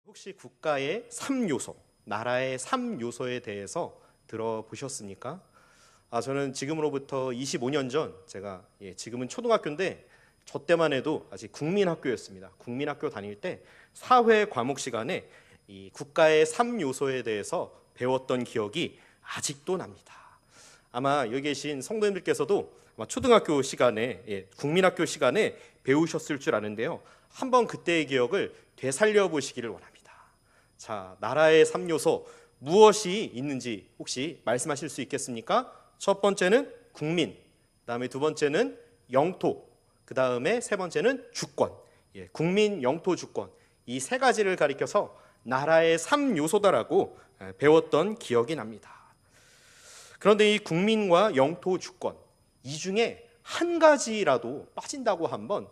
혹시 국가의 3요소, 나라의 3요소에 대해서 들어보셨습니까? 저는 지금으로부터 25년 전, 제가 지금은 초등학교인데 저 때만 해도 아직 국민학교였습니다. 국민학교 다닐 때 사회 과목 시간에 이 국가의 3요소에 대해서 배웠던 기억이 아직도 납니다. 아마 여기 계신 성도님들께서도 아마 초등학교 시간에, 국민학교 시간에 배우셨을 줄 아는데요. 한번 그때의 기억을 되살려 보시기를 원합니다. 자, 나라의 3요소 무엇이 있는지 혹시 말씀하실 수 있겠습니까? 첫 번째는 국민, 그다음에 두 번째는 영토, 그다음에 세 번째는 주권. 국민, 영토, 주권, 이 세 가지를 가리켜서 나라의 3요소다라고 배웠던 기억이 납니다. 그런데 이 국민과 영토, 주권, 이 중에 한 가지라도 빠진다고 한번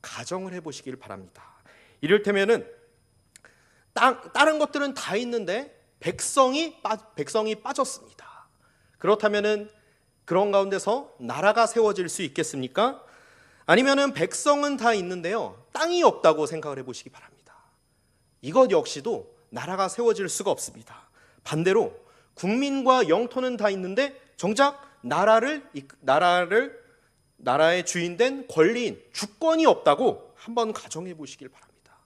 가정을 해보시길 바랍니다. 이를테면은 다른 것들은 다 있는데 백성이 빠졌습니다. 그렇다면은 그런 가운데서 나라가 세워질 수 있겠습니까? 아니면은 백성은 다 있는데요, 땅이 없다고 생각을 해보시기 바랍니다. 이것 역시도 나라가 세워질 수가 없습니다. 반대로 국민과 영토는 다 있는데 정작 나라의 주인된 권리인 주권이 없다고 한번 가정해 보시길 바랍니다.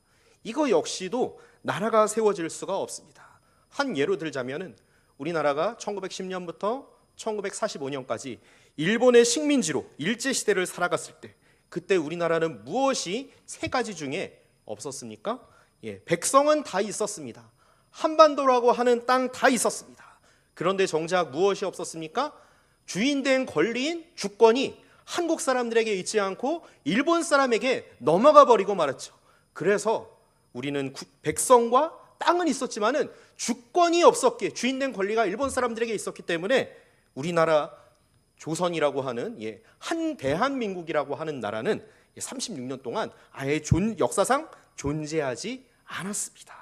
이거 역시도 나라가 세워질 수가 없습니다. 한 예로 들자면은 우리나라가 1910년부터 1945년까지 일본의 식민지로 일제시대를 살아갔을 때, 그때 우리나라는 무엇이 세 가지 중에 없었습니까? 백성은 다 있었습니다. 한반도라고 하는 땅 다 있었습니다. 그런데 정작 무엇이 없었습니까? 주인된 권리인 주권이 한국 사람들에게 있지 않고 일본 사람에게 넘어가 버리고 말았죠. 그래서 우리는 백성과 땅은 있었지만은 주권이 없었기에, 주인된 권리가 일본 사람들에게 있었기 때문에 우리나라 조선이라고 하는 한 대한민국이라고 하는 나라는 36년 동안 아예 역사상 존재하지 않았습니다.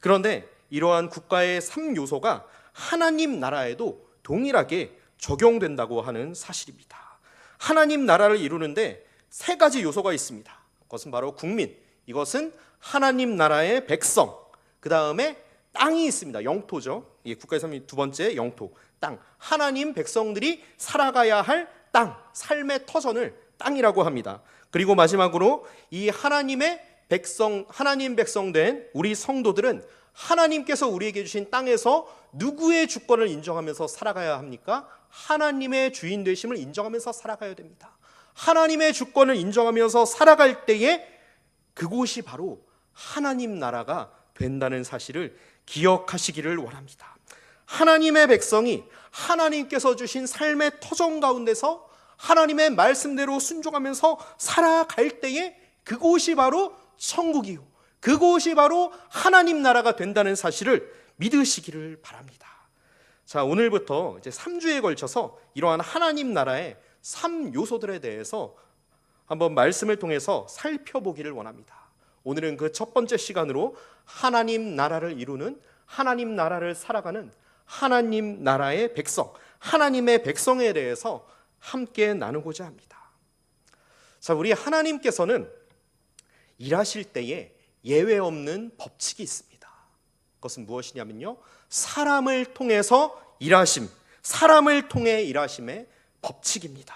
그런데 이러한 국가의 3요소가 하나님 나라에도 동일하게 적용된다고 하는 사실입니다. 하나님 나라를 이루는데 세 가지 요소가 있습니다. 그것은 바로 국민, 이것은 하나님 나라의 백성, 그 다음에 땅이 있습니다. 영토죠. 국가의 3두 번째 영토, 땅. 하나님 백성들이 살아가야 할 땅, 삶의 터전을 땅이라고 합니다. 그리고 마지막으로 이 하나님 백성된 우리 성도들은 하나님께서 우리에게 주신 땅에서 누구의 주권을 인정하면서 살아가야 합니까? 하나님의 주인 되심을 인정하면서 살아가야 됩니다. 하나님의 주권을 인정하면서 살아갈 때에 그곳이 바로 하나님 나라가 된다는 사실을 기억하시기를 원합니다. 하나님의 백성이 하나님께서 주신 삶의 터전 가운데서 하나님의 말씀대로 순종하면서 살아갈 때에 그곳이 바로 천국이요, 그곳이 바로 하나님 나라가 된다는 사실을 믿으시기를 바랍니다. 자, 오늘부터 이제 3주에 걸쳐서 이러한 하나님 나라의 3요소들에 대해서 한번 말씀을 통해서 살펴보기를 원합니다. 오늘은 그 첫 번째 시간으로 하나님 나라를 이루는, 하나님 나라를 살아가는 하나님 나라의 백성, 하나님의 백성에 대해서 함께 나누고자 합니다. 자, 우리 하나님께서는 일하실 때에 예외 없는 법칙이 있습니다. 그것은 무엇이냐면요, 사람을 통해서 일하심, 사람을 통해 일하심의 법칙입니다.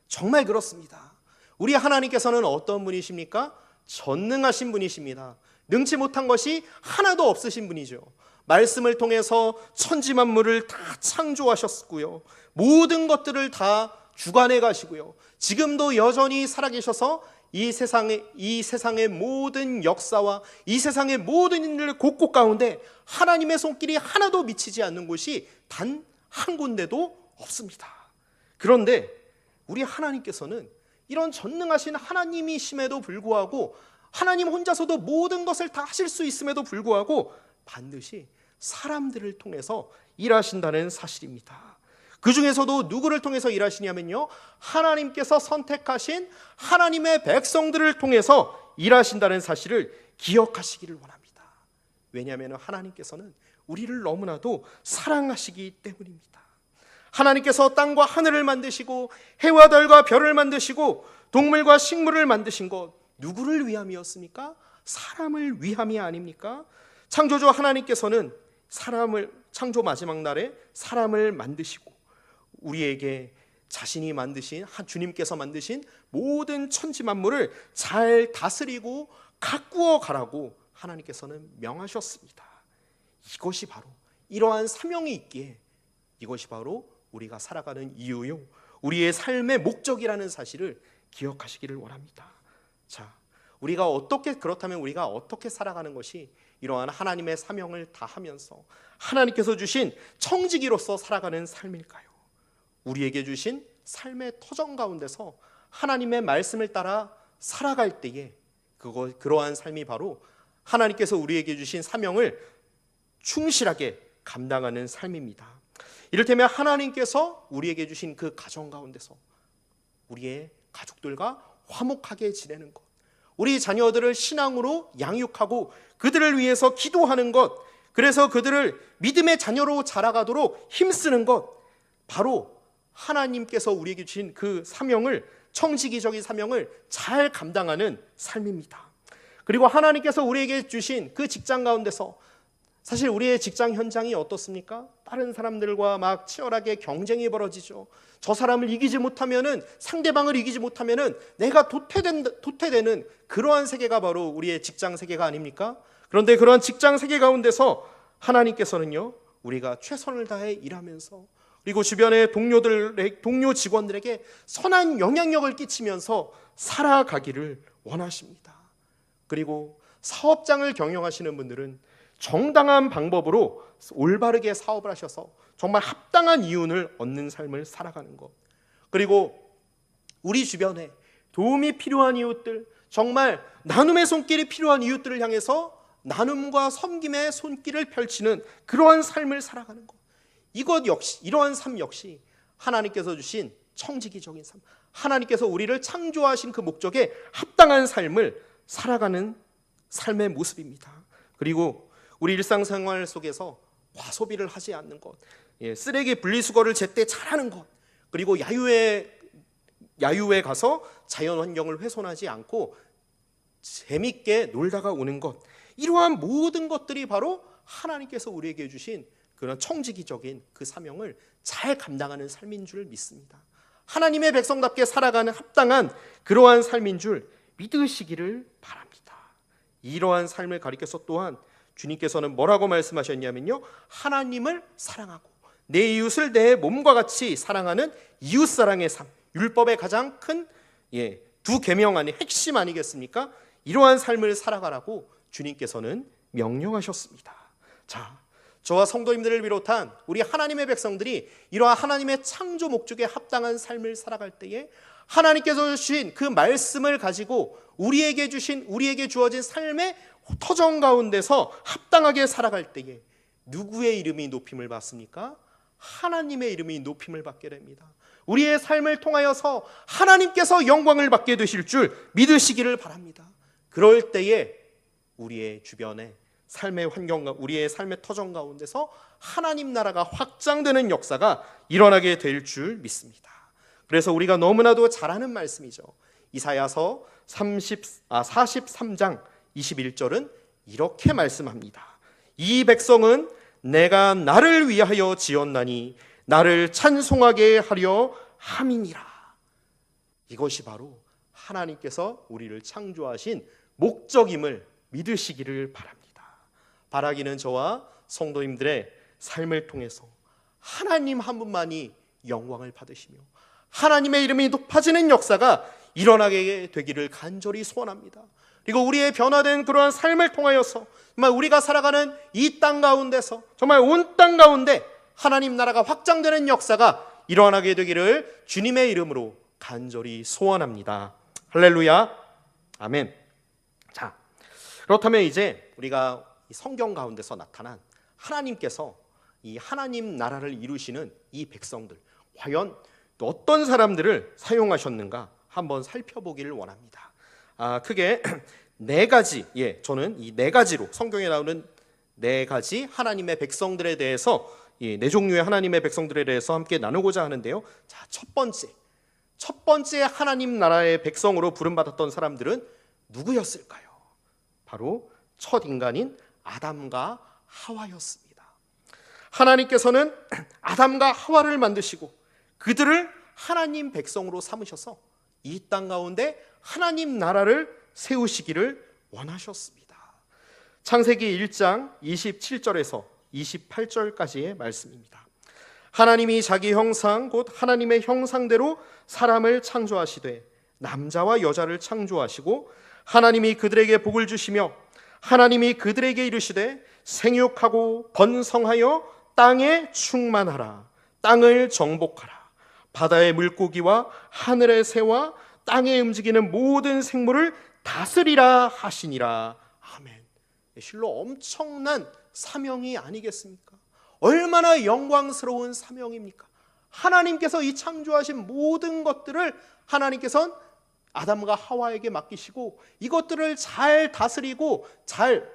정말 그렇습니다. 우리 하나님께서는 어떤 분이십니까? 전능하신 분이십니다. 능치 못한 것이 하나도 없으신 분이죠. 말씀을 통해서 천지만물을 다 창조하셨고요, 모든 것들을 다 주관해 가시고요, 지금도 여전히 살아계셔서 이 세상의 모든 역사와 이 세상의 모든 일들 곳곳 가운데 하나님의 손길이 하나도 미치지 않는 곳이 단 한 군데도 없습니다. 그런데 우리 하나님께서는 이런 전능하신 하나님이심에도 불구하고, 하나님 혼자서도 모든 것을 다 하실 수 있음에도 불구하고 반드시 사람들을 통해서 일하신다는 사실입니다. 그 중에서도 누구를 통해서 일하시냐면요, 하나님께서 선택하신 하나님의 백성들을 통해서 일하신다는 사실을 기억하시기를 원합니다. 왜냐하면 하나님께서는 우리를 너무나도 사랑하시기 때문입니다. 하나님께서 땅과 하늘을 만드시고 해와 달과 별을 만드시고 동물과 식물을 만드신 것 누구를 위함이었습니까? 사람을 위함이 아닙니까? 창조주 하나님께서는 창조 마지막 날에 사람을 만드시고 우리에게 자신이 만드신 주님께서 만드신 모든 천지 만물을 잘 다스리고 가꾸어 가라고 하나님께서는 명하셨습니다. 이것이 바로 이러한 사명이 있기에 이것이 바로 우리가 살아가는 이유요, 우리의 삶의 목적이라는 사실을 기억하시기를 원합니다. 자, 그렇다면 우리가 어떻게 살아가는 것이 이러한 하나님의 사명을 다하면서 하나님께서 주신 청지기로서 살아가는 삶일까요? 우리에게 주신 삶의 터전 가운데서 하나님의 말씀을 따라 살아갈 때에 그러한 삶이 바로 하나님께서 우리에게 주신 사명을 충실하게 감당하는 삶입니다. 이를테면 하나님께서 우리에게 주신 그 가정 가운데서 우리의 가족들과 화목하게 지내는 것, 우리 자녀들을 신앙으로 양육하고 그들을 위해서 기도하는 것, 그래서 그들을 믿음의 자녀로 자라가도록 힘쓰는 것, 바로 하나님께서 우리에게 주신 그 사명을, 청지기적인 사명을 잘 감당하는 삶입니다. 그리고 하나님께서 우리에게 주신 그 직장 가운데서 사실 우리의 직장 현장이 어떻습니까? 다른 사람들과 막 치열하게 경쟁이 벌어지죠. 저 사람을 이기지 못하면은, 상대방을 이기지 못하면은 내가 도태되는 그러한 세계가 바로 우리의 직장 세계가 아닙니까? 그런데 그러한 직장 세계 가운데서 하나님께서는요, 우리가 최선을 다해 일하면서 그리고 주변의 동료 직원들에게 선한 영향력을 끼치면서 살아가기를 원하십니다. 그리고 사업장을 경영하시는 분들은 정당한 방법으로 올바르게 사업을 하셔서 정말 합당한 이윤을 얻는 삶을 살아가는 것, 그리고 우리 주변에 도움이 필요한 이웃들, 정말 나눔의 손길이 필요한 이웃들을 향해서 나눔과 섬김의 손길을 펼치는 그러한 삶을 살아가는 것, 이러한 삶 역시 하나님께서 주신 청지기적인 삶, 하나님께서 우리를 창조하신 그 목적에 합당한 삶을 살아가는 삶의 모습입니다. 그리고 우리 일상생활 속에서 과소비를 하지 않는 것, 쓰레기 분리수거를 제때 잘하는 것, 그리고 야유회 가서 자연환경을 훼손하지 않고 재밌게 놀다가 오는 것, 이러한 모든 것들이 바로 하나님께서 우리에게 주신 그런 청지기적인 그 사명을 잘 감당하는 삶인 줄 믿습니다. 하나님의 백성답게 살아가는 합당한 그러한 삶인 줄 믿으시기를 바랍니다. 이러한 삶을 가리켜서 또한 주님께서는 뭐라고 말씀하셨냐면요, 하나님을 사랑하고 내 이웃을 내 몸과 같이 사랑하는 이웃사랑의 삶, 율법의 가장 큰 두 계명 안의 핵심 아니겠습니까? 이러한 삶을 살아가라고 주님께서는 명령하셨습니다. 자, 저와 성도님들을 비롯한 우리 하나님의 백성들이 이러한 하나님의 창조 목적에 합당한 삶을 살아갈 때에 하나님께서 주신 그 말씀을 가지고 우리에게 주어진 삶의 터전 가운데서 합당하게 살아갈 때에 누구의 이름이 높임을 받습니까? 하나님의 이름이 높임을 받게 됩니다. 우리의 삶을 통하여서 하나님께서 영광을 받게 되실 줄 믿으시기를 바랍니다. 그럴 때에 우리의 주변에 삶의 환경과 우리의 삶의 터전 가운데서 하나님 나라가 확장되는 역사가 일어나게 될 줄 믿습니다. 그래서 우리가 너무나도 잘 아는 말씀이죠. 이사야서 43장 21절은 이렇게 말씀합니다. 이 백성은 내가 나를 위하여 지었나니 나를 찬송하게 하려 함이니라. 이것이 바로 하나님께서 우리를 창조하신 목적임을 믿으시기를 바랍니다. 바라기는 저와 성도님들의 삶을 통해서 하나님 한 분만이 영광을 받으시며 하나님의 이름이 높아지는 역사가 일어나게 되기를 간절히 소원합니다. 그리고 우리의 변화된 그러한 삶을 통하여서 정말 우리가 살아가는 이 땅 가운데서 정말 온 땅 가운데 하나님 나라가 확장되는 역사가 일어나게 되기를 주님의 이름으로 간절히 소원합니다. 할렐루야, 아멘. 자, 그렇다면 이제 우리가 성경 가운데서 나타난 하나님께서 이 하나님 나라를 이루시는 이 백성들, 과연 또 어떤 사람들을 사용하셨는가 한번 살펴보기를 원합니다. 크게 네 가지, 저는 이 네 가지로 성경에 나오는 네 가지 하나님의 백성들에 대해서 네 종류의 하나님의 백성들에 대해서 함께 나누고자 하는데요. 자, 첫 번째 하나님 나라의 백성으로 부름받았던 사람들은 누구였을까요? 바로 첫 인간인 아담과 하와였습니다. 하나님께서는 아담과 하와를 만드시고 그들을 하나님 백성으로 삼으셔서 이 땅 가운데 하나님 나라를 세우시기를 원하셨습니다. 창세기 1장 27절에서 28절까지의 말씀입니다. 하나님이 자기 형상 곧 하나님의 형상대로 사람을 창조하시되 남자와 여자를 창조하시고 하나님이 그들에게 복을 주시며 하나님이 그들에게 이르시되 생육하고 번성하여 땅에 충만하라. 땅을 정복하라. 바다의 물고기와 하늘의 새와 땅에 움직이는 모든 생물을 다스리라 하시니라. 아멘. 실로 엄청난 사명이 아니겠습니까? 얼마나 영광스러운 사명입니까? 하나님께서 이 창조하신 모든 것들을 하나님께서는 아담과 하와에게 맡기시고 이것들을 잘 다스리고 잘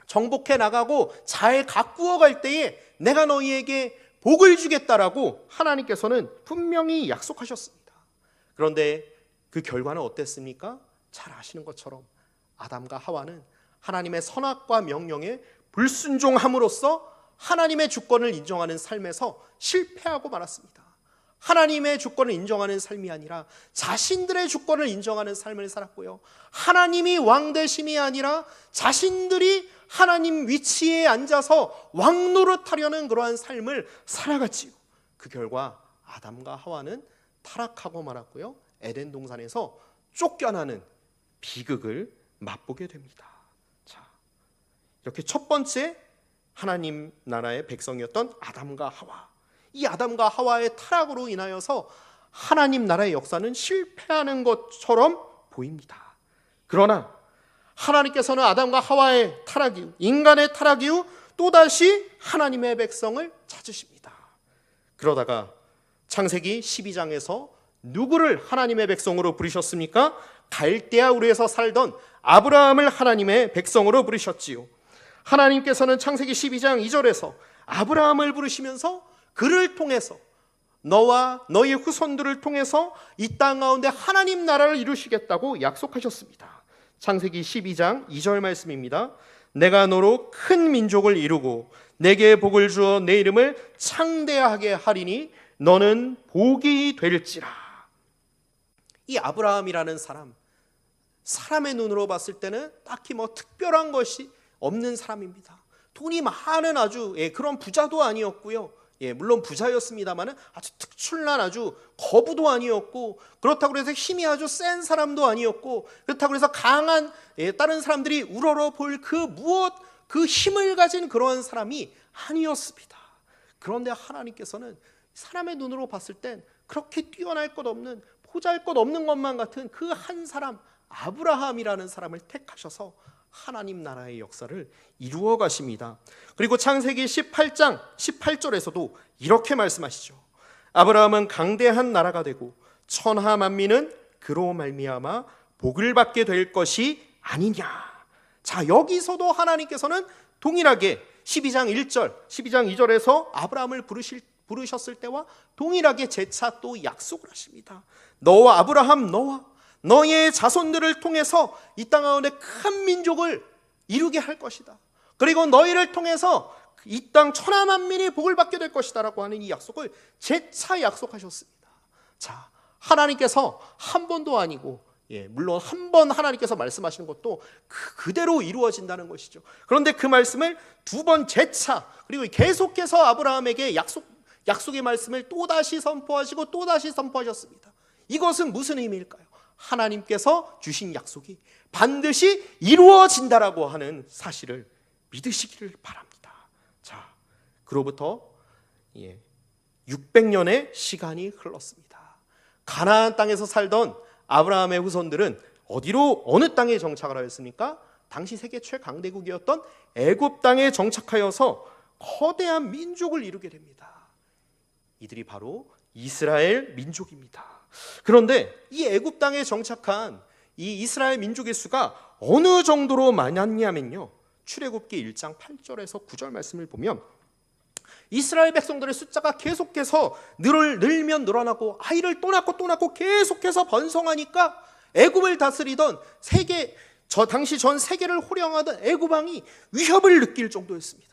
정복해 나가고 잘 가꾸어 갈 때에 내가 너희에게 복을 주겠다라고 하나님께서는 분명히 약속하셨습니다. 그런데 그 결과는 어땠습니까? 잘 아시는 것처럼 아담과 하와는 하나님의 선악과 명령에 불순종함으로써 하나님의 주권을 인정하는 삶에서 실패하고 말았습니다. 하나님의 주권을 인정하는 삶이 아니라 자신들의 주권을 인정하는 삶을 살았고요. 하나님이 왕 되심이 아니라 자신들이 하나님 위치에 앉아서 왕 노릇하려는 그러한 삶을 살아갔지요. 그 결과 아담과 하와는 타락하고 말았고요. 에덴 동산에서 쫓겨나는 비극을 맛보게 됩니다. 자, 이렇게 첫 번째 하나님 나라의 백성이었던 아담과 하와, 이 아담과 하와의 타락으로 인하여서 하나님 나라의 역사는 실패하는 것처럼 보입니다. 그러나 하나님께서는 아담과 하와의 타락 이후, 인간의 타락 이후 또다시 하나님의 백성을 찾으십니다. 그러다가 창세기 12장에서 누구를 하나님의 백성으로 부르셨습니까? 갈대아 우르에서 살던 아브라함을 하나님의 백성으로 부르셨지요. 하나님께서는 창세기 12장 2절에서 아브라함을 부르시면서 그를 통해서 너와 너의 후손들을 통해서 이 땅 가운데 하나님 나라를 이루시겠다고 약속하셨습니다. 창세기 12장 2절 말씀입니다. 내가 너로 큰 민족을 이루고 내게 복을 주어 내 이름을 창대하게 하리니 너는 복이 될지라. 이 아브라함이라는 사람, 사람의 눈으로 봤을 때는 딱히 특별한 것이 없는 사람입니다. 돈이 많은 아주 그런 부자도 아니었고요. 물론 부자였습니다만 아주 특출난 아주 거부도 아니었고, 그렇다고 해서 힘이 아주 센 사람도 아니었고, 그렇다고 해서 강한 다른 사람들이 우러러 볼 그 힘을 가진 그러한 사람이 아니었습니다. 그런데 하나님께서는 사람의 눈으로 봤을 땐 그렇게 뛰어날 것 없는, 보잘 것 없는 것만 같은 그 한 사람 아브라함이라는 사람을 택하셔서 하나님 나라의 역사를 이루어 가십니다. 그리고 창세기 18장 18절에서도 이렇게 말씀하시죠. 아브라함은 강대한 나라가 되고 천하 만민은 그로 말미암아 복을 받게 될 것이 아니냐. 자, 여기서도 하나님께서는 동일하게 12장 1절, 12장 2절에서 아브라함을 부르셨을 때와 동일하게 재차 또 약속을 하십니다. 너와 아브라함, 너와 너의 자손들을 통해서 이 땅 가운데 큰 민족을 이루게 할 것이다. 그리고 너희를 통해서 이 땅 천하 만민이 복을 받게 될 것이다 라고 하는 이 약속을 재차 약속하셨습니다. 자, 하나님께서 한 번도 아니고, 물론 한 번 하나님께서 말씀하시는 것도 그대로 이루어진다는 것이죠. 그런데 그 말씀을 두 번 재차, 그리고 계속해서 아브라함에게 약속의 말씀을 또다시 선포하시고 또다시 선포하셨습니다. 이것은 무슨 의미일까요? 하나님께서 주신 약속이 반드시 이루어진다라고 하는 사실을 믿으시기를 바랍니다. 자, 그로부터 600년의 시간이 흘렀습니다. 가나안 땅에서 살던 아브라함의 후손들은 어느 땅에 정착을 하였습니까? 당시 세계 최강대국이었던 애굽 땅에 정착하여서 거대한 민족을 이루게 됩니다. 이들이 바로 이스라엘 민족입니다. 그런데 이 애굽 땅에 정착한 이 이스라엘 민족의 수가 어느 정도로 많았냐면요, 출애굽기 1장 8절에서 9절 말씀을 보면 이스라엘 백성들의 숫자가 계속해서 늘면 늘어나고 아이를 또 낳고 계속해서 번성하니까 애굽을 다스리던 세계 당시 전 세계를 호령하던 애굽 왕이 위협을 느낄 정도였습니다.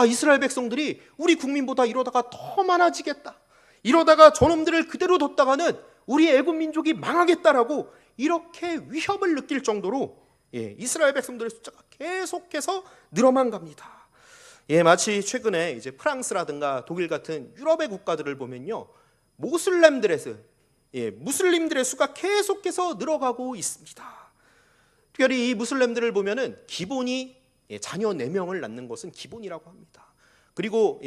이스라엘 백성들이 우리 국민보다 이러다가 더 많아지겠다, 이러다가 저놈들을 그대로 뒀다가는 우리 애굽 민족이 망하겠다라고 이렇게 위협을 느낄 정도로 이스라엘 백성들의 숫자가 계속해서 늘어만 갑니다. 마치 최근에 이제 프랑스라든가 독일 같은 유럽의 국가들을 보면요, 무슬림들의 수가 계속해서 늘어가고 있습니다. 특별히 이 무슬림들을 보면은 기본이 자녀 4명을 낳는 것은 기본이라고 합니다. 그리고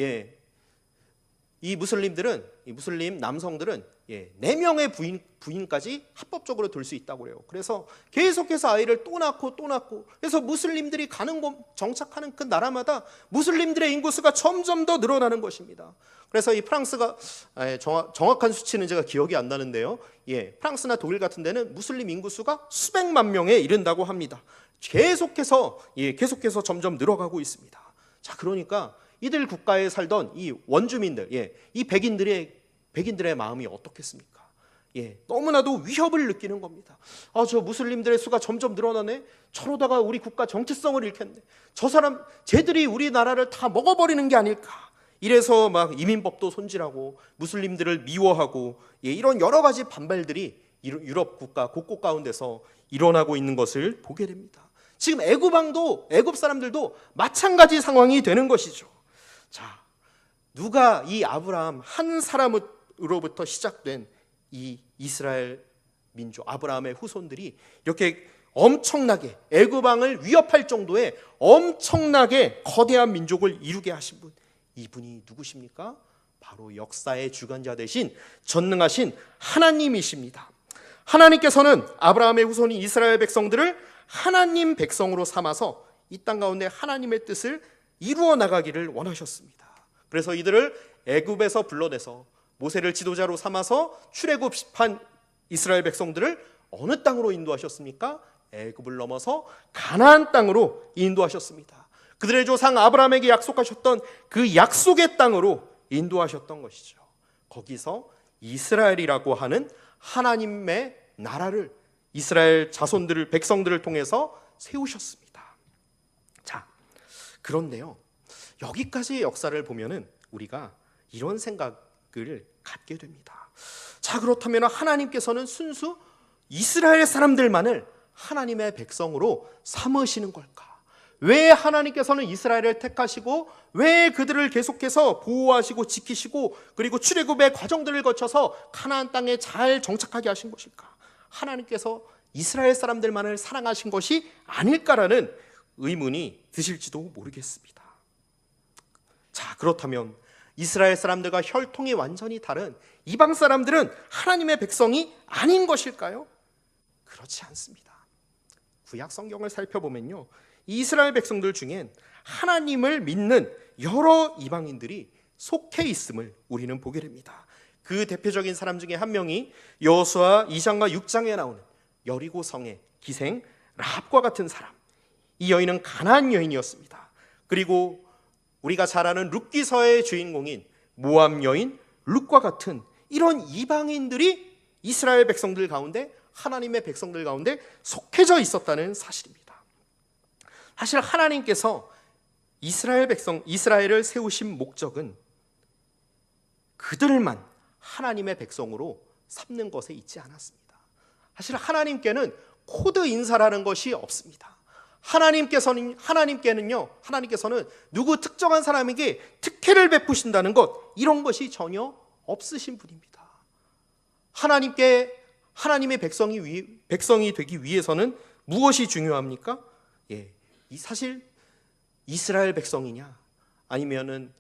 이 무슬림 남성들은 4명의 부인까지 합법적으로 둘 수 있다고 해요. 그래서 계속해서 아이를 또 낳고 그래서 무슬림들이 정착하는 그 나라마다 무슬림들의 인구수가 점점 더 늘어나는 것입니다. 그래서 이 프랑스가 정확한 수치는 제가 기억이 안 나는데요, 프랑스나 독일 같은 데는 무슬림 인구수가 수백만 명에 이른다고 합니다. 계속해서 점점 늘어가고 있습니다. 자, 그러니까 이들 국가에 살던 이 원주민들, 이 백인들의 마음이 어떻겠습니까? 너무나도 위협을 느끼는 겁니다. 저 무슬림들의 수가 점점 늘어나네. 저러다가 우리 국가 정체성을 잃겠네. 쟤들이 우리나라를 다 먹어버리는 게 아닐까. 이래서 막 이민법도 손질하고 무슬림들을 미워하고 이런 여러 가지 반발들이 유럽 국가 곳곳 가운데서 일어나고 있는 것을 보게 됩니다. 지금 애굽 사람들도 마찬가지 상황이 되는 것이죠. 자, 누가 이 아브라함 한 사람으로부터 시작된 이 이스라엘 민족, 아브라함의 후손들이 이렇게 엄청나게 애굽 왕을 위협할 정도의 엄청나게 거대한 민족을 이루게 하신 분, 이분이 누구십니까? 바로 역사의 주관자 되신 전능하신 하나님이십니다. 하나님께서는 아브라함의 후손인 이스라엘 백성들을 하나님 백성으로 삼아서 이 땅 가운데 하나님의 뜻을 이루어 나가기를 원하셨습니다. 그래서 이들을 애굽에서 불러내서 모세를 지도자로 삼아서 출애굽한 이스라엘 백성들을 어느 땅으로 인도하셨습니까? 애굽을 넘어서 가나안 땅으로 인도하셨습니다. 그들의 조상 아브라함에게 약속하셨던 그 약속의 땅으로 인도하셨던 것이죠. 거기서 이스라엘이라고 하는 하나님의 나라를 이스라엘 백성들을 통해서 세우셨습니다. 자, 그런데요, 여기까지의 역사를 보면은 우리가 이런 생각을 갖게 됩니다. 자, 그렇다면 하나님께서는 순수 이스라엘 사람들만을 하나님의 백성으로 삼으시는 걸까? 왜 하나님께서는 이스라엘을 택하시고 왜 그들을 계속해서 보호하시고 지키시고 그리고 출애굽의 과정들을 거쳐서 가나안 땅에 잘 정착하게 하신 것일까? 하나님께서 이스라엘 사람들만을 사랑하신 것이 아닐까라는 의문이 드실지도 모르겠습니다. 자, 그렇다면 이스라엘 사람들과 혈통이 완전히 다른 이방 사람들은 하나님의 백성이 아닌 것일까요? 그렇지 않습니다. 구약 성경을 살펴보면요, 이스라엘 백성들 중엔 하나님을 믿는 여러 이방인들이 속해 있음을 우리는 보게 됩니다. 그 대표적인 사람 중에 한 명이 여호수아 2장과 6장에 나오는 여리고 성의 기생 라합과 같은 사람, 이 여인은 가나안 여인이었습니다. 그리고 우리가 잘 아는 룻기서의 주인공인 모압 여인 룻과 같은 이런 이방인들이 이스라엘 백성들 가운데, 하나님의 백성들 가운데 속해져 있었다는 사실입니다. 사실 하나님께서 이스라엘을 세우신 목적은 그들만 하나님의 백성으로 삼는 것에 있지 않았습니다. 사실 하나님께는 코드 인사라는 것이 없습니다. 하나님께서는 누구 특정한 사람에게 특혜를 베푸신다는 것, 이런 것이 전혀 없으신 분입니다. 하나님의 백성이 되기 위해서는 무엇이 중요합니까? 사실 이스라엘 백성이냐, 아니면은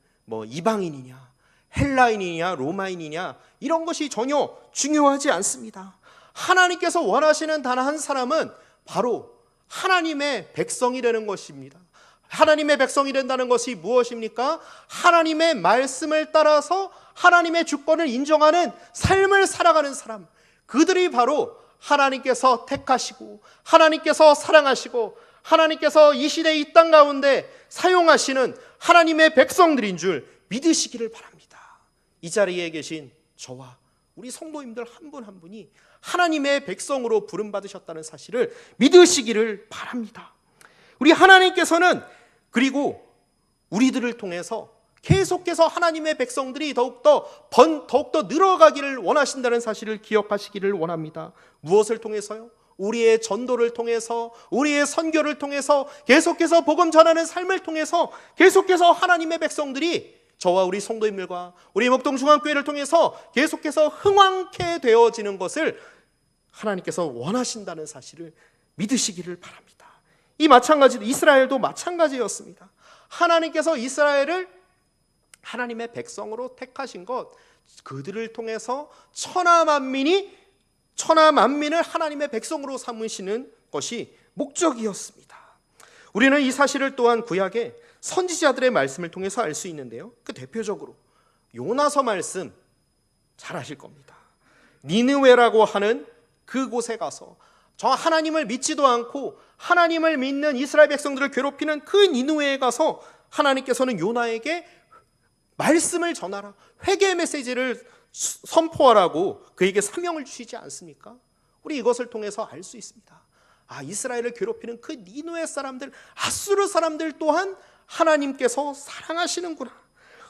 이방인이냐, 헬라인이냐, 로마인이냐, 이런 것이 전혀 중요하지 않습니다. 하나님께서 원하시는 단 한 사람은 바로 하나님의 백성이 되는 것입니다. 하나님의 백성이 된다는 것이 무엇입니까? 하나님의 말씀을 따라서 하나님의 주권을 인정하는 삶을 살아가는 사람, 그들이 바로 하나님께서 택하시고 하나님께서 사랑하시고 하나님께서 이 시대 이 땅 가운데 사용하시는 하나님의 백성들인 줄 믿으시기를 바랍니다. 이 자리에 계신 저와 우리 성도님들 한 분 한 분이 하나님의 백성으로 부름받으셨다는 사실을 믿으시기를 바랍니다. 우리 하나님께서는 그리고 우리들을 통해서 계속해서 하나님의 백성들이 더욱더 늘어가기를 원하신다는 사실을 기억하시기를 원합니다. 무엇을 통해서요? 우리의 전도를 통해서, 우리의 선교를 통해서, 계속해서 복음 전하는 삶을 통해서 계속해서 하나님의 백성들이 저와 우리 성도님들과 우리 목동중앙교회를 통해서 계속해서 흥왕케 되어지는 것을 하나님께서 원하신다는 사실을 믿으시기를 바랍니다. 이 마찬가지로 이스라엘도 마찬가지였습니다. 하나님께서 이스라엘을 하나님의 백성으로 택하신 것, 그들을 통해서 천하만민을 하나님의 백성으로 삼으시는 것이 목적이었습니다. 우리는 이 사실을 또한 구약의 선지자들의 말씀을 통해서 알 수 있는데요, 그 대표적으로 요나서 말씀 잘 아실 겁니다. 니느웨라고 하는 그곳에 가서 저 하나님을 믿지도 않고 하나님을 믿는 이스라엘 백성들을 괴롭히는 그 니느웨에 가서 하나님께서는 요나에게 말씀을 전하라, 회개의 메시지를 선포하라고 그에게 사명을 주시지 않습니까? 우리 이것을 통해서 알 수 있습니다. 이스라엘을 괴롭히는 그 니느웨 사람들, 아수르 사람들 또한 하나님께서 사랑하시는구나.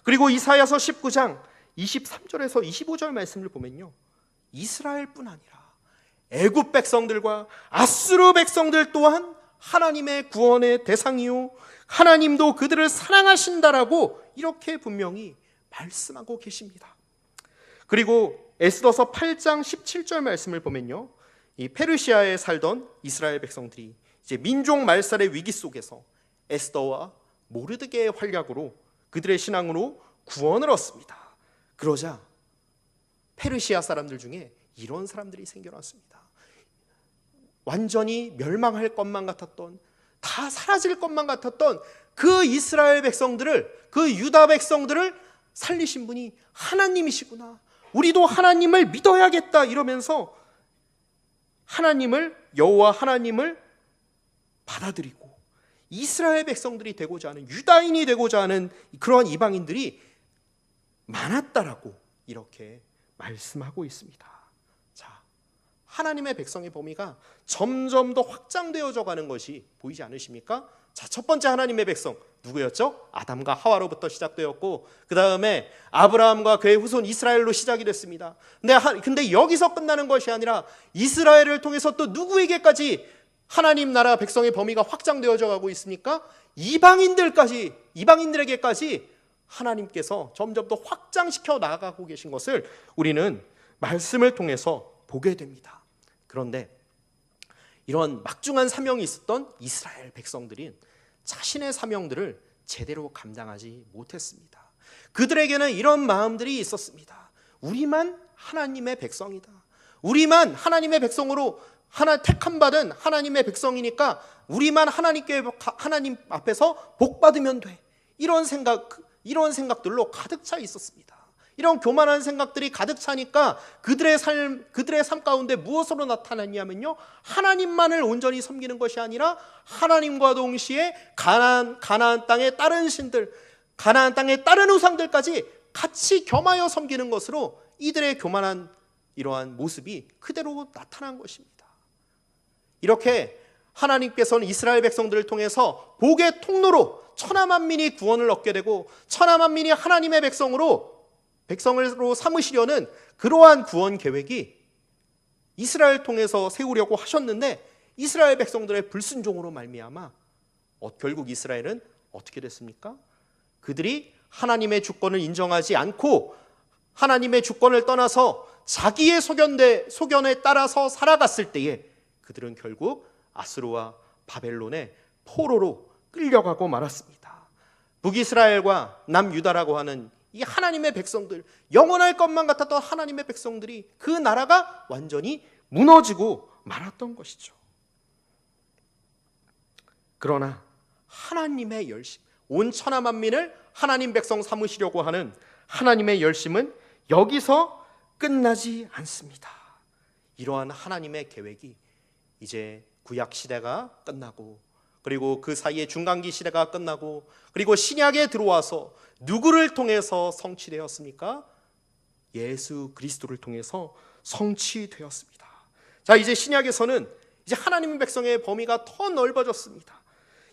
그리고 이사야서 19장 23절에서 25절 말씀을 보면요, 이스라엘뿐 아니라 애굽 백성들과 아수르 백성들 또한 하나님의 구원의 대상이요, 하나님도 그들을 사랑하신다라고 이렇게 분명히 말씀하고 계십니다. 그리고 에스더서 8장 17절 말씀을 보면요, 이 페르시아에 살던 이스라엘 백성들이 이제 민족 말살의 위기 속에서 에스더와 모르드게의 활약으로 그들의 신앙으로 구원을 얻습니다. 그러자 페르시아 사람들 중에 이런 사람들이 생겨났습니다. 완전히 멸망할 것만 같았던, 다 사라질 것만 같았던 그 이스라엘 백성들을, 그 유다 백성들을 살리신 분이 하나님이시구나, 우리도 하나님을 믿어야겠다 이러면서 여호와 하나님을 받아들이고 이스라엘 백성들이 되고자 하는, 유다인이 되고자 하는 그러한 이방인들이 많았다라고 이렇게 말씀하고 있습니다. 자, 하나님의 백성의 범위가 점점 더 확장되어져 가는 것이 보이지 않으십니까? 자, 첫 번째 하나님의 백성 누구였죠? 아담과 하와로부터 시작되었고, 그 다음에 아브라함과 그의 후손 이스라엘로 시작이 됐습니다. 근데 여기서 끝나는 것이 아니라 이스라엘을 통해서 또 누구에게까지 하나님 나라 백성의 범위가 확장되어져 가고 있습니까? 이방인들에게까지 하나님께서 점점 더 확장시켜 나가고 계신 것을 우리는 말씀을 통해서 보게 됩니다. 그런데 이런 막중한 사명이 있었던 이스라엘 백성들이 자신의 사명들을 제대로 감당하지 못했습니다. 그들에게는 이런 마음들이 있었습니다. 우리만 하나님의 백성이다, 우리만 하나님의 백성으로 택함받은 하나님의 백성이니까 우리만 하나님 앞에서 복받으면 돼, 이런 생각들로 가득 차 있었습니다. 이런 교만한 생각들이 가득 차니까 그들의 삶 가운데 무엇으로 나타났냐면요, 하나님만을 온전히 섬기는 것이 아니라 하나님과 동시에 가나안 땅의 다른 신들, 가나안 땅의 다른 우상들까지 같이 겸하여 섬기는 것으로 이들의 교만한 이러한 모습이 그대로 나타난 것입니다. 이렇게 하나님께서는 이스라엘 백성들을 통해서 복의 통로로 천하만민이 구원을 얻게 되고 천하만민이 하나님의 백성으로 삼으시려는 그러한 구원 계획이 이스라엘 통해서 세우려고 하셨는데, 이스라엘 백성들의 불순종으로 말미암아 결국 이스라엘은 어떻게 됐습니까? 그들이 하나님의 주권을 인정하지 않고 하나님의 주권을 떠나서 자기의 소견에 따라서 살아갔을 때에 그들은 결국 아수르와 바벨론의 포로로 끌려가고 말았습니다. 북이스라엘과 남유다라고 하는 이 하나님의 백성들, 영원할 것만 같았던 하나님의 백성들이, 그 나라가 완전히 무너지고 말았던 것이죠. 그러나 하나님의 열심, 온 천하만민을 하나님 백성 삼으시려고 하는 하나님의 열심은 여기서 끝나지 않습니다. 이러한 하나님의 계획이 이제 구약 시대가 끝나고, 그리고 그 사이에 중간기 시대가 끝나고, 그리고 신약에 들어와서 누구를 통해서 성취되었습니까? 예수 그리스도를 통해서 성취되었습니다. 자, 이제 신약에서는 이제 하나님의 백성의 범위가 더 넓어졌습니다.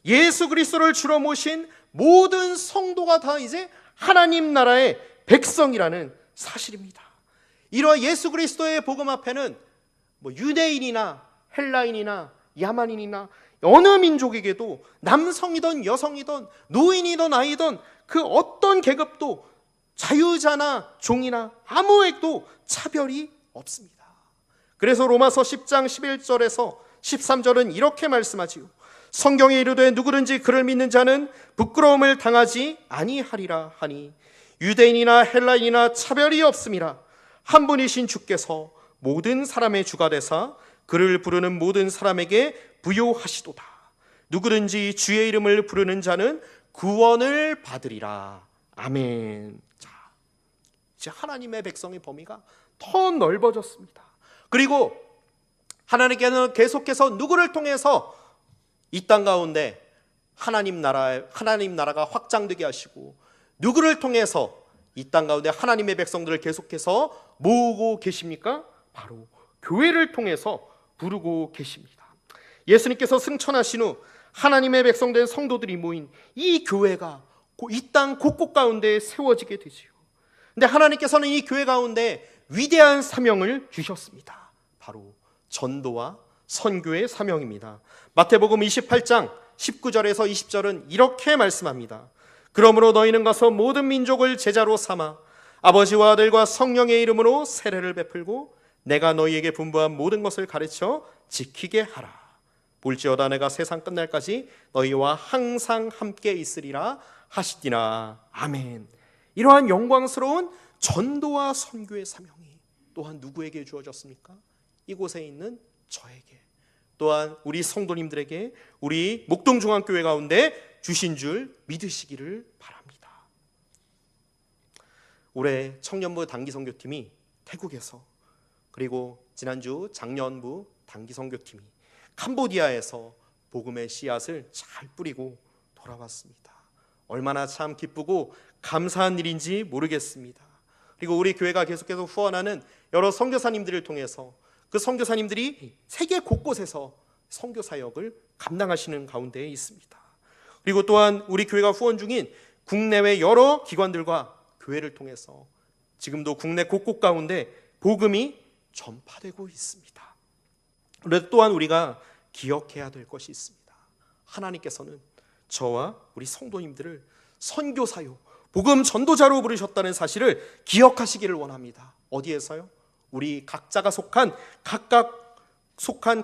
예수 그리스도를 주로 모신 모든 성도가 다 이제 하나님 나라의 백성이라는 사실입니다. 이러한 예수 그리스도의 복음 앞에는 유대인이나 헬라인이나 야만인이나 어느 민족에게도 남성이든 여성이든 노인이든 아이든 그 어떤 계급도 자유자나 종이나 아무에도 차별이 없습니다. 그래서 로마서 10장 11절에서 13절은 이렇게 말씀하지요. 성경에 이르되 누구든지 그를 믿는 자는 부끄러움을 당하지 아니하리라 하니 유대인이나 헬라인이나 차별이 없음이라. 한 분이신 주께서 모든 사람의 주가 되사 그를 부르는 모든 사람에게 부요하시도다. 누구든지 주의 이름을 부르는 자는 구원을 받으리라. 아멘. 자, 이제 하나님의 백성의 범위가 더 넓어졌습니다. 그리고 하나님께서는 계속해서 누구를 통해서 이 땅 가운데 하나님 나라가 확장되게 하시고 누구를 통해서 이 땅 가운데 하나님의 백성들을 계속해서 모으고 계십니까? 바로 교회를 통해서 부르고 계십니다. 예수님께서 승천하신 후 하나님의 백성된 성도들이 모인 이 교회가 이 땅 곳곳 가운데 세워지게 되지요. 근데 하나님께서는 이 교회 가운데 위대한 사명을 주셨습니다. 바로 전도와 선교의 사명입니다. 마태복음 28장 19절에서 20절은 이렇게 말씀합니다. 그러므로 너희는 가서 모든 민족을 제자로 삼아 아버지와 아들과 성령의 이름으로 세례를 베풀고 내가 너희에게 분부한 모든 것을 가르쳐 지키게 하라. 볼지어다 내가 세상 끝날까지 너희와 항상 함께 있으리라 하시니라. 아멘. 이러한 영광스러운 전도와 선교의 사명이 또한 누구에게 주어졌습니까? 이곳에 있는 저에게, 또한 우리 성도님들에게, 우리 목동중앙교회 가운데 주신 줄 믿으시기를 바랍니다. 올해 청년부 단기선교팀이 태국에서, 그리고 지난주 작년부 단기선교팀이 캄보디아에서 복음의 씨앗을 잘 뿌리고 돌아왔습니다. 얼마나 참 기쁘고 감사한 일인지 모르겠습니다. 그리고 우리 교회가 계속해서 후원하는 여러 선교사님들을 통해서 그 선교사님들이 세계 곳곳에서 선교 사역을 감당하시는 가운데에 있습니다. 그리고 또한 우리 교회가 후원 중인 국내외 여러 기관들과 교회를 통해서 지금도 국내 곳곳 가운데 복음이 전파되고 있습니다. 그런데 또한 우리가 기억해야 될 것이 있습니다. 하나님께서는 저와 우리 성도님들을 선교사요, 복음 전도자로 부르셨다는 사실을 기억하시기를 원합니다. 어디에서요? 우리 각자가 속한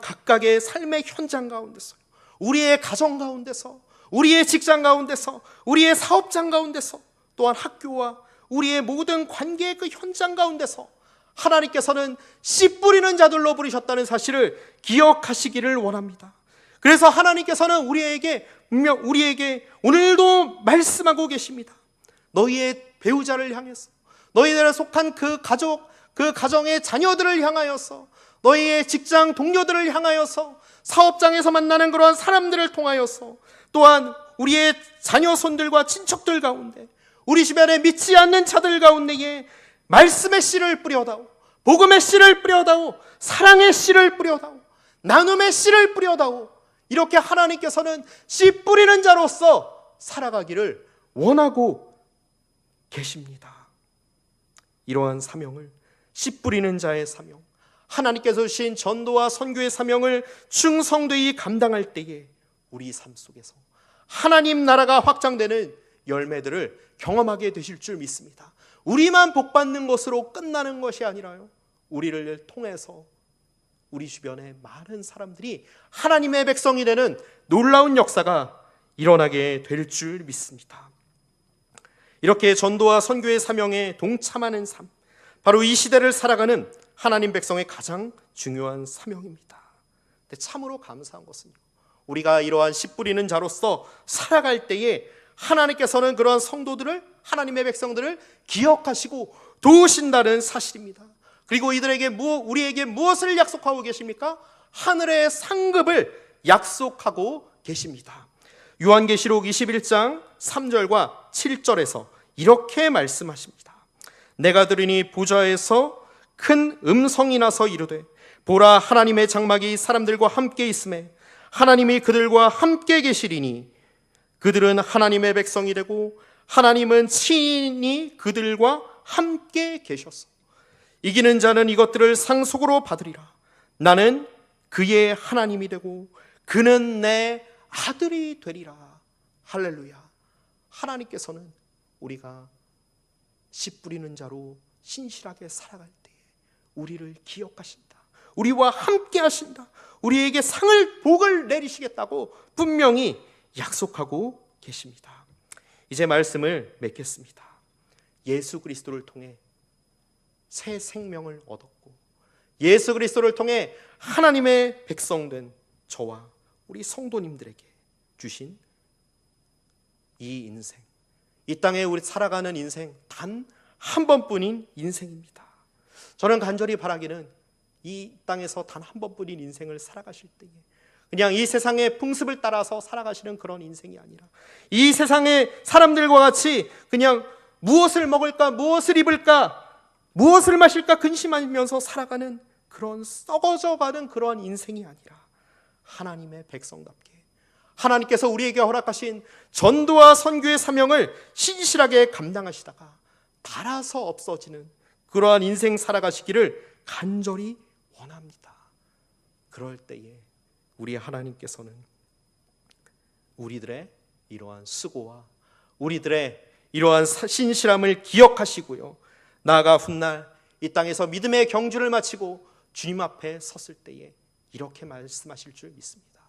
각각의 삶의 현장 가운데서, 우리의 가정 가운데서, 우리의 직장 가운데서, 우리의 사업장 가운데서, 또한 학교와 우리의 모든 관계의 그 현장 가운데서 하나님께서는 씨 뿌리는 자들로 부르셨다는 사실을 기억하시기를 원합니다. 그래서 하나님께서는 우리에게 오늘도 말씀하고 계십니다. 너희의 배우자를 향해서, 너희들에 속한 그 가정의 자녀들을 향하여서, 너희의 직장 동료들을 향하여서, 사업장에서 만나는 그러한 사람들을 통하여서, 또한 우리의 자녀손들과 친척들 가운데, 우리 주변에 믿지 않는 자들 가운데에 말씀의 씨를 뿌려다오, 복음의 씨를 뿌려다오, 사랑의 씨를 뿌려다오, 나눔의 씨를 뿌려다오. 이렇게 하나님께서는 씨 뿌리는 자로서 살아가기를 원하고 계십니다. 이러한 사명을, 씨 뿌리는 자의 사명, 하나님께서 주신 전도와 선교의 사명을 충성되이 감당할 때에 우리 삶 속에서 하나님 나라가 확장되는 열매들을 경험하게 되실 줄 믿습니다. 우리만 복받는 것으로 끝나는 것이 아니라요, 우리를 통해서 우리 주변의 많은 사람들이 하나님의 백성이 되는 놀라운 역사가 일어나게 될 줄 믿습니다. 이렇게 전도와 선교의 사명에 동참하는 삶, 바로 이 시대를 살아가는 하나님 백성의 가장 중요한 사명입니다. 근데 참으로 감사한 것은요, 우리가 이러한 씨 뿌리는 자로서 살아갈 때에 하나님께서는 그러한 성도들을, 하나님의 백성들을 기억하시고 도우신다는 사실입니다. 그리고 우리에게 무엇을 약속하고 계십니까? 하늘의 상급을 약속하고 계십니다. 요한계시록 21장 3절과 7절에서 이렇게 말씀하십니다. 내가 들으니 보좌에서 큰 음성이 나서 이르되 보라, 하나님의 장막이 사람들과 함께 있음에 하나님이 그들과 함께 계시리니 그들은 하나님의 백성이 되고 하나님은 친히 그들과 함께 계셔서 이기는 자는 이것들을 상속으로 받으리라. 나는 그의 하나님이 되고 그는 내 아들이 되리라. 할렐루야. 하나님께서는 우리가 씨 뿌리는 자로 신실하게 살아갈 때에 우리를 기억하신다, 우리와 함께 하신다, 우리에게 상을, 복을 내리시겠다고 분명히 약속하고 계십니다. 이제 말씀을 맺겠습니다. 예수 그리스도를 통해 새 생명을 얻었고 예수 그리스도를 통해 하나님의 백성된 저와 우리 성도님들에게 주신 이 인생, 이 땅에 우리 살아가는 인생 단 한 번뿐인 인생입니다. 저는 간절히 바라기는 이 땅에서 단 한 번뿐인 인생을 살아가실 때에 그냥 이 세상의 풍습을 따라서 살아가시는 그런 인생이 아니라 이 세상의 사람들과 같이 그냥 무엇을 먹을까, 무엇을 입을까, 무엇을 마실까 근심하면서 살아가는 그런 썩어져가는 그러한 인생이 아니라 하나님의 백성답게 하나님께서 우리에게 허락하신 전도와 선교의 사명을 신실하게 감당하시다가 닳아서 없어지는 그러한 인생 살아가시기를 간절히 원합니다. 그럴 때에 우리 하나님께서는 우리들의 이러한 수고와 우리들의 이러한 신실함을 기억하시고요, 나아가 훗날 이 땅에서 믿음의 경주를 마치고 주님 앞에 섰을 때에 이렇게 말씀하실 줄 믿습니다.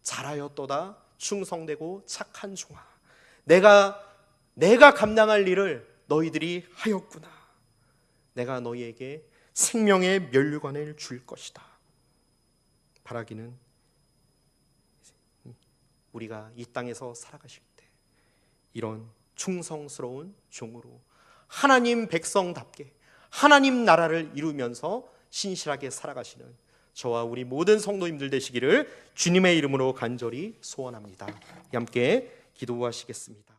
잘하였도다 충성되고 착한 종아, 내가 감당할 일을 너희들이 하였구나. 내가 너희에게 생명의 면류관을 줄 것이다. 바라기는 우리가 이 땅에서 살아가실 때 이런 충성스러운 종으로 하나님 백성답게 하나님 나라를 이루면서 신실하게 살아가시는 저와 우리 모든 성도님들 되시기를 주님의 이름으로 간절히 소원합니다. 함께 기도하시겠습니다.